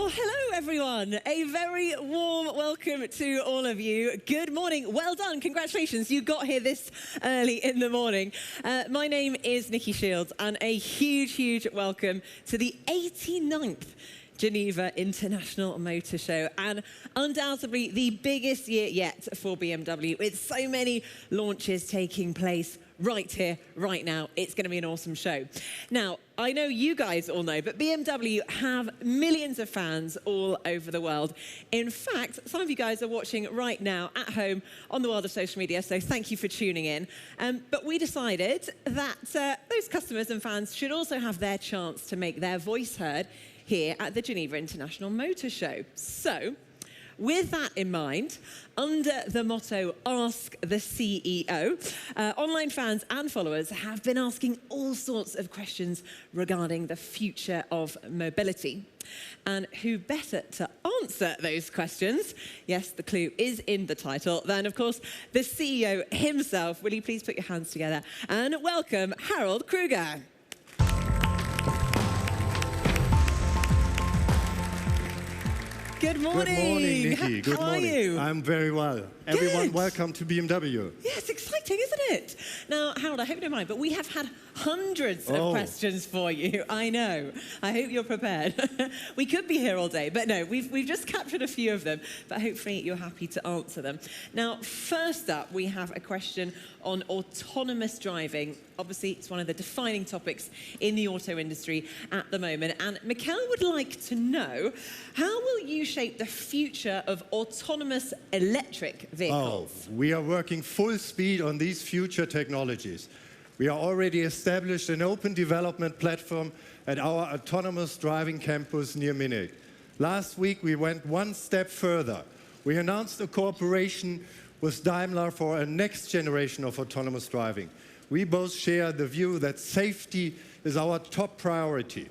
Well, hello, everyone. A very warm welcome to all of you. Good morning. Well done. Congratulations. You got here this early in the morning. My name is Nikki Shields, and a huge, huge welcome to the 89th Geneva International Motor Show, and undoubtedly the biggest year yet for BMW, with so many launches taking place right here, right now. It's going to be an awesome show. Now, I know you guys all know, but BMW have millions of fans all over the world. In fact, some of you guys are watching right now at home on the world of social media, so thank you for tuning in. But we decided that those customers and fans should also have their chance to make their voice heard here at the Geneva International Motor Show. So, with that in mind, under the motto, Ask the CEO, online fans and followers have been asking all sorts of questions regarding the future of mobility. And who better to answer those questions, yes, the clue is in the title, than, of course, the CEO himself. Will you please put your hands together and welcome Harald Krüger. Good morning. Good morning, Nikki. Good morning. How are you? I'm very well. Everyone, welcome to BMW. Yeah, it's exciting, isn't it? Now, Harold, I hope you don't mind, but we have had hundreds of questions for you. I know. I hope you're prepared. We could be here all day, but no, we've just captured a few of them, but hopefully you're happy to answer them. Now, first up, we have a question on autonomous driving. Obviously, it's one of the defining topics in the auto industry at the moment. And Mikkel would like to know, how will you shape the future of autonomous electric vehicles? We are working full speed on these future technologies. We are already established an open development platform at our autonomous driving campus near Munich. Last week, we went one step further. We announced a cooperation with Daimler for a next generation of autonomous driving. We both share the view that safety is our top priority.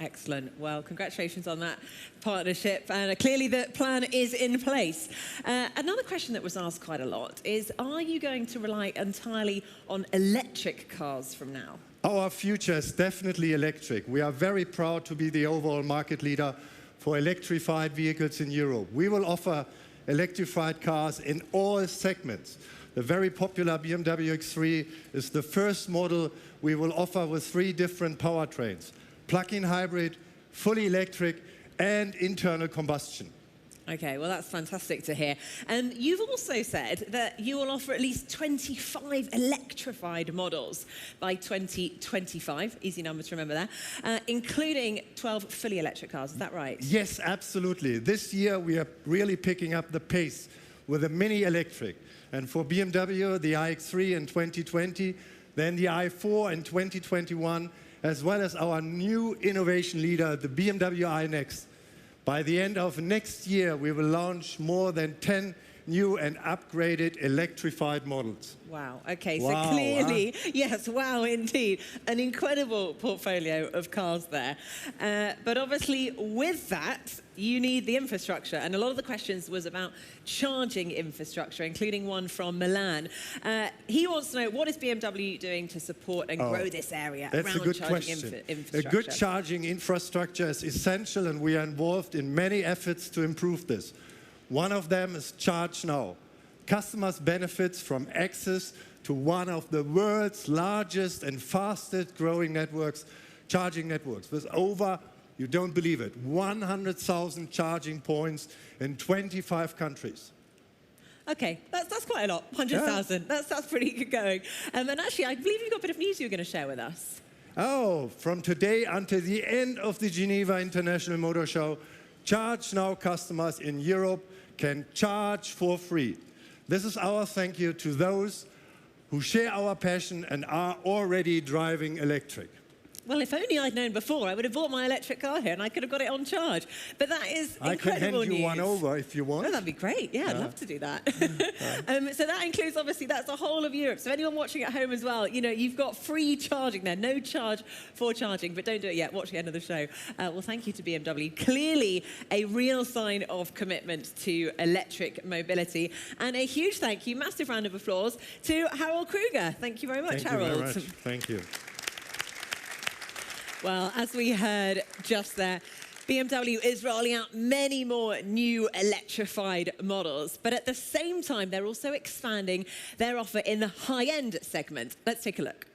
Excellent. Well, congratulations on that partnership. And clearly the plan is in place. Another question that was asked quite a lot is, are you going to rely entirely on electric cars from now? Our future is definitely electric. We are very proud to be the overall market leader for electrified vehicles in Europe. We will offer electrified cars in all segments. The very popular BMW X3 is the first model we will offer with 3 different powertrains: plug-in hybrid, fully electric, and internal combustion. Okay, well, that's fantastic to hear. And you've also said that you will offer at least 25 electrified models by 2025, easy number to remember there, including 12 fully electric cars. Is that right? Yes, absolutely. This year, we are really picking up the pace with a mini electric. And for BMW, the iX3 in 2020, then the i4 in 2021, as well as our new innovation leader, the BMW iNext. By the end of next year, we will launch more than 10 new and upgraded electrified models. Wow, okay, Wow, so clearly, yes, wow, indeed. An incredible portfolio of cars there. But obviously, with that, you need the infrastructure. And a lot of the questions was about charging infrastructure, including one from Milan. He wants to know, what is BMW doing to support and grow this area around charging infrastructure? A good charging infrastructure is essential, and we are involved in many efforts to improve this. One of them is Charge Now. Customers benefit from access to one of the world's largest and fastest growing networks, charging networks, with over, you don't believe it, 100,000 charging points in 25 countries. Okay, that's quite a lot, 100,000. Yeah. That's pretty good going. And actually, I believe you've got a bit of news you're going to share with us. Oh, from today until the end of the Geneva International Motor Show, Charge Now customers in Europe can charge for free. This is our thank you to those who share our passion and are already driving electric. Well, if only I'd known before, I would have bought my electric car here and I could have got it on charge. But that is incredible news. I can hand you one over if you want. Oh, that'd be great. Yeah, I'd love to do that. So that includes, obviously, that's the whole of Europe. So anyone watching at home as well, you know, you've got free charging there. No charge for charging, but don't do it yet. Watch the end of the show. Well, thank you to BMW. Clearly a real sign of commitment to electric mobility. And a huge thank you, massive round of applause, to Harald Krüger. Thank you very much, Harold. Thank you very much. Thank you. Well, as we heard just there, BMW is rolling out many more new electrified models, but at the same time, they're also expanding their offer in the high-end segment. Let's take a look.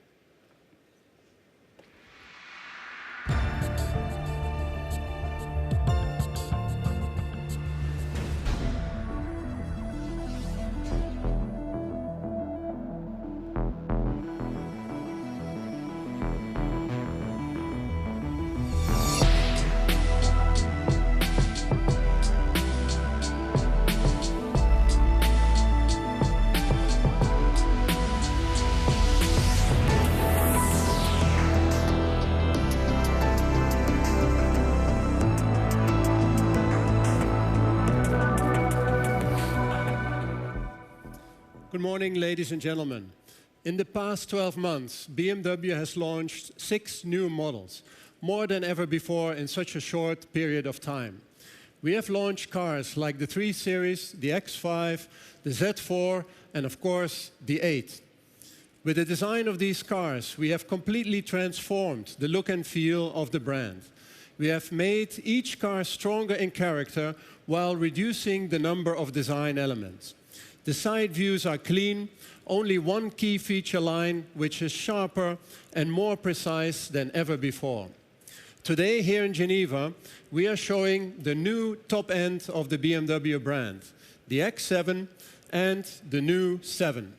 Good morning, ladies and gentlemen. In the past 12 months, BMW has launched 6 new models, more than ever before in such a short period of time. We have launched cars like the 3 Series, the X5, the Z4, and of course, the 8. With the design of these cars, we have completely transformed the look and feel of the brand. We have made each car stronger in character while reducing the number of design elements. The side views are clean, only one key feature line which is sharper and more precise than ever before. Today here in Geneva, we are showing the new top end of the BMW brand, the X7 and the new 7.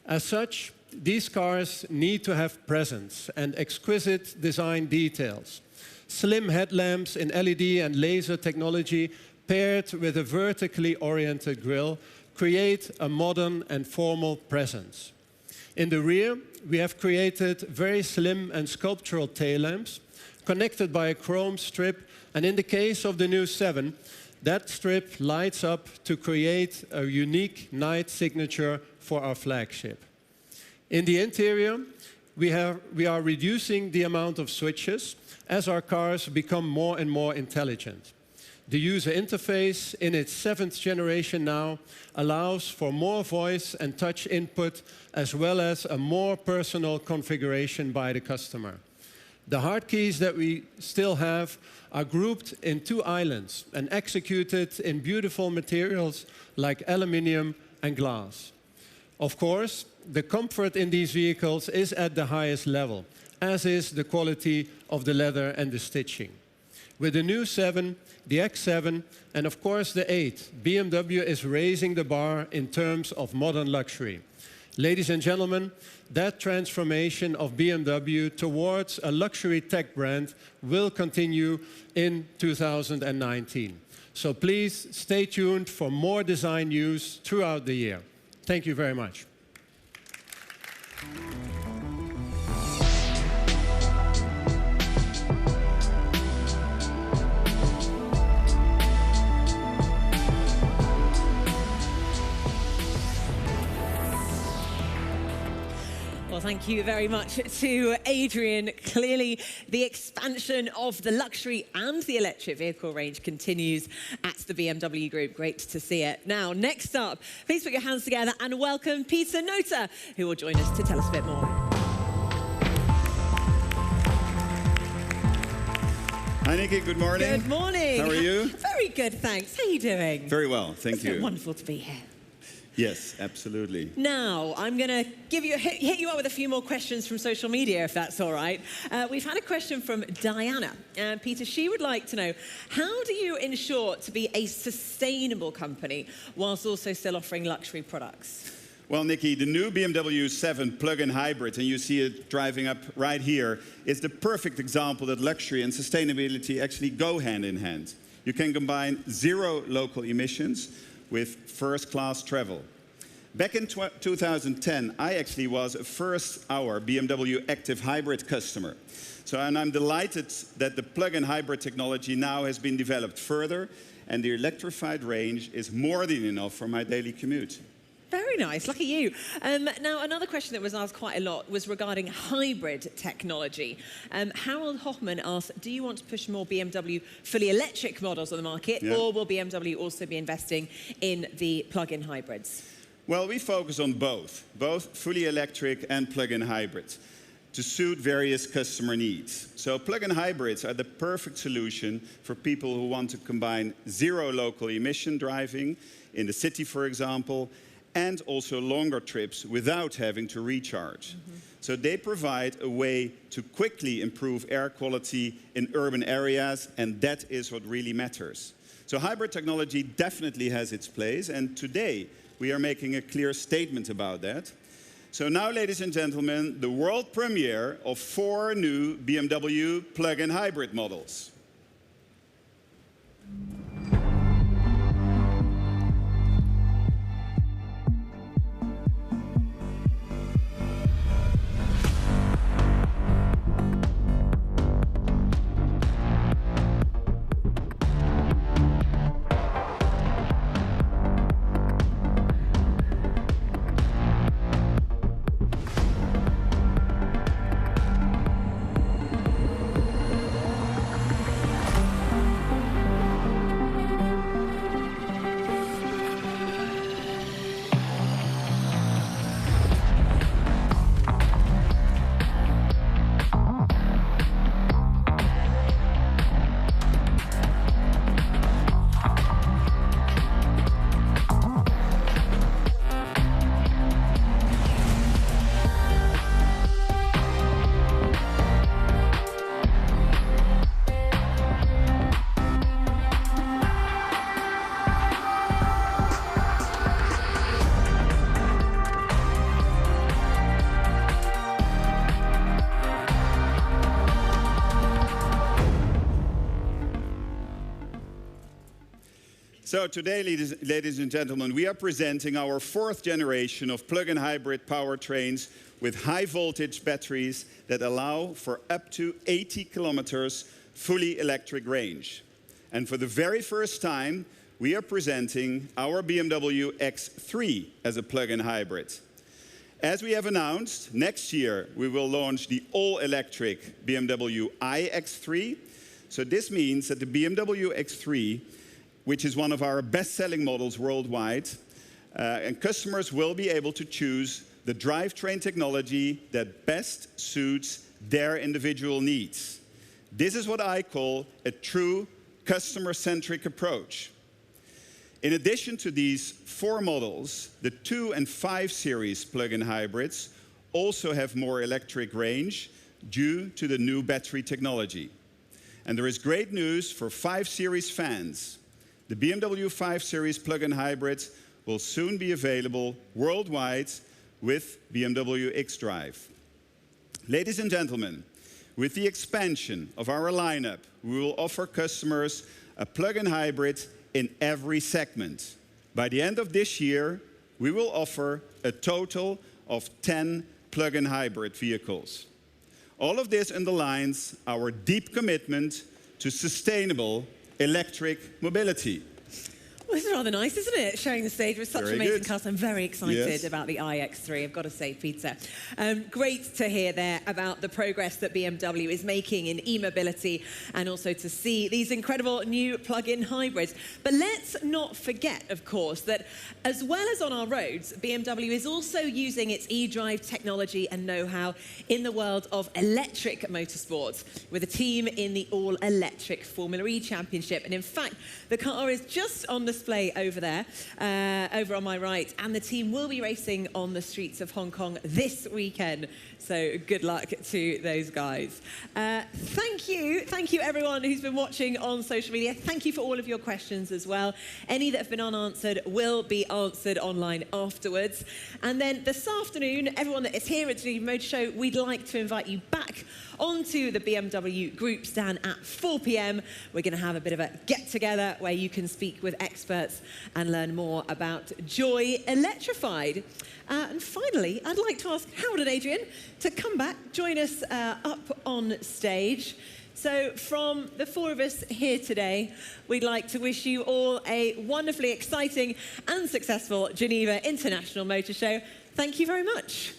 As such, these cars need to have presence and exquisite design details. Slim headlamps in LED and laser technology paired with a vertically oriented grille create a modern and formal presence. In the rear, we have created very slim and sculptural tail lamps connected by a chrome strip, and in the case of the new 7, that strip lights up to create a unique night signature for our flagship. In the interior, we are reducing the amount of switches as our cars become more and more intelligent. The user interface in its 7th generation now allows for more voice and touch input, as well as a more personal configuration by the customer. The hard keys that we still have are grouped in 2 islands and executed in beautiful materials like aluminium and glass. Of course, the comfort in these vehicles is at the highest level, as is the quality of the leather and the stitching. With the new 7, the X7, and of course the 8, BMW is raising the bar in terms of modern luxury. Ladies and gentlemen, that transformation of BMW towards a luxury tech brand will continue in 2019. So please stay tuned for more design news throughout the year. Thank you very much. Well, thank you very much to Adrian. Clearly, the expansion of the luxury and the electric vehicle range continues at the BMW Group. Great to see it. Now, next up, please put your hands together and welcome Peter Nota, who will join us to tell us a bit more. Hi, Nikki. Good morning. Good morning. How are you? Very good, thanks. How are you doing? Very well, thank you. It's wonderful to be here. Yes, absolutely. Now, I'm going to hit you up with a few more questions from social media, if that's all right. We've had a question from Diana. Peter, she would like to know, how do you ensure to be a sustainable company whilst also still offering luxury products? Well, Nikki, the new BMW 7 plug-in hybrid, and you see it driving up right here, is the perfect example that luxury and sustainability actually go hand in hand. You can combine 0 local emissions with first-class travel. Back in 2010, I actually was a first-hour BMW active hybrid customer. And I'm delighted that the plug-in hybrid technology now has been developed further, and the electrified range is more than enough for my daily commute. Very nice, lucky you. Now, another question that was asked quite a lot was regarding hybrid technology. Harold Hoffman asked, do you want to push more BMW fully electric models on the market, or will BMW also be investing in the plug-in hybrids? Well, we focus on both fully electric and plug-in hybrids. to suit various customer needs. So plug-in hybrids are the perfect solution for people who want to combine zero local emission driving in the city, for example, and also longer trips without having to recharge. So they provide a way to quickly improve air quality in urban areas, and that is what really matters. So hybrid technology definitely has its place, and today we are making a clear statement about that. So now, ladies and gentlemen, the world premiere of 4 new BMW plug-in hybrid models. So today, ladies and gentlemen, we are presenting our 4th generation of plug-in hybrid powertrains with high voltage batteries that allow for up to 80 kilometers fully electric range. And for the very first time, we are presenting our BMW X3 as a plug-in hybrid. As we have announced, next year we will launch the all-electric BMW iX3. So this means that the BMW X3, which is one of our best-selling models worldwide, and customers will be able to choose the drivetrain technology that best suits their individual needs. This is what I call a true customer-centric approach. In addition to these 4 models, the 2 and 5 Series plug-in hybrids also have more electric range due to the new battery technology. And there is great news for 5 Series fans. The BMW 5 Series plug-in hybrids will soon be available worldwide with BMW xDrive. Ladies and gentlemen, with the expansion of our lineup, we will offer customers a plug-in hybrid in every segment. By the end of this year, we will offer a total of 10 plug-in hybrid vehicles. All of this underlines our deep commitment to sustainable electric mobility. Well, this is rather nice, isn't it? Sharing the stage with such amazing cars. I'm very excited about the iX3, I've got to say, Peter. Great to hear there about the progress that BMW is making in e-mobility and also to see these incredible new plug-in hybrids. But let's not forget, of course, that as well as on our roads, BMW is also using its eDrive technology and know-how in the world of electric motorsports with a team in the all-electric Formula E Championship. And in fact, the car is just on display over there, over on my right, and the team will be racing on the streets of Hong Kong this weekend. So good luck to those guys. Thank you everyone who's been watching on social media. Thank you for all of your questions as well. Any that have been unanswered will be answered online afterwards. And then this afternoon, everyone that is here at the Geneva Motor Show, we'd like to invite you back onto the BMW Group stand at 4 p.m. We're going to have a bit of a get-together where you can speak with experts and learn more about Joy Electrified. And finally, I'd like to ask Howard and Adrian to come back, join us up on stage. So from the 4 of us here today, we'd like to wish you all a wonderfully exciting and successful Geneva International Motor Show. Thank you very much.